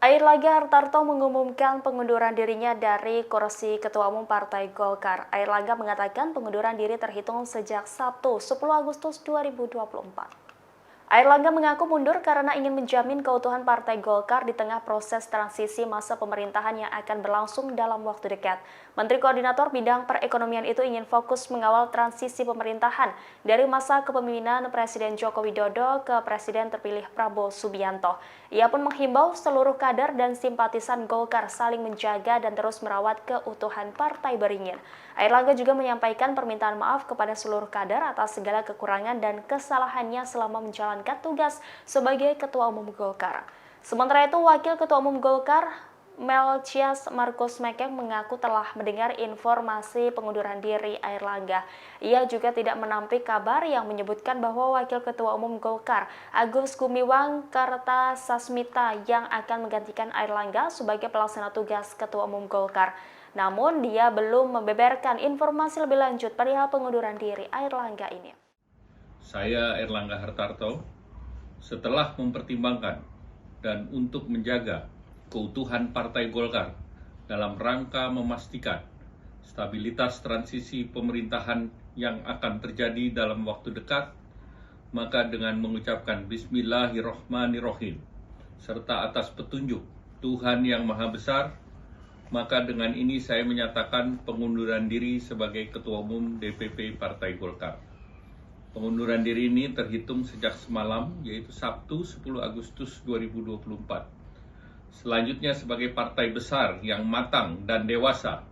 Airlangga Hartarto mengumumkan pengunduran dirinya dari kursi Ketua Umum Partai Golkar. Airlangga mengatakan pengunduran diri terhitung sejak Sabtu 10 Agustus 2024. Airlangga mengaku mundur karena ingin menjamin keutuhan Partai Golkar di tengah proses transisi masa pemerintahan yang akan berlangsung dalam waktu dekat. Menteri Koordinator Bidang Perekonomian itu ingin fokus mengawal transisi pemerintahan dari masa kepemimpinan Presiden Joko Widodo ke Presiden terpilih Prabowo Subianto. Ia pun menghimbau seluruh kader dan simpatisan Golkar saling menjaga dan terus merawat keutuhan Partai Beringin. Airlangga juga menyampaikan permintaan maaf kepada seluruh kader atas segala kekurangan dan kesalahannya selama menjalankan tugas sebagai Ketua Umum Golkar. Sementara itu, Wakil Ketua Umum Golkar, Melchias Markus Mekeng mengaku telah mendengar informasi pengunduran diri Airlangga. Ia juga tidak menampik kabar yang menyebutkan bahwa Wakil Ketua Umum Golkar, Agus Gumiwang Kartasasmita, yang akan menggantikan Airlangga sebagai pelaksana tugas Ketua Umum Golkar. Namun, dia belum membeberkan informasi lebih lanjut perihal pengunduran diri Airlangga ini. Saya Airlangga Hartarto, setelah mempertimbangkan dan untuk menjaga keutuhan Partai Golkar dalam rangka memastikan stabilitas transisi pemerintahan yang akan terjadi dalam waktu dekat, maka dengan mengucapkan Bismillahirrohmanirrohim serta atas petunjuk Tuhan Yang Maha Besar, maka dengan ini saya menyatakan pengunduran diri sebagai Ketua Umum DPP Partai Golkar. Pengunduran diri ini terhitung sejak semalam, yaitu Sabtu 10 Agustus 2024. Selanjutnya sebagai partai besar yang matang dan dewasa,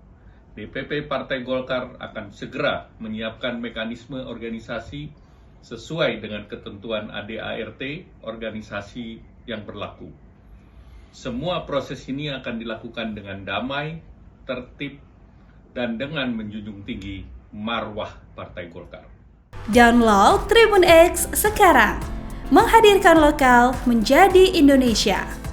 DPP Partai Golkar akan segera menyiapkan mekanisme organisasi sesuai dengan ketentuan ADART organisasi yang berlaku. Semua proses ini akan dilakukan dengan damai, tertib, dan dengan menjunjung tinggi marwah Partai Golkar. Download Tribun X sekarang, menghadirkan lokal menjadi Indonesia.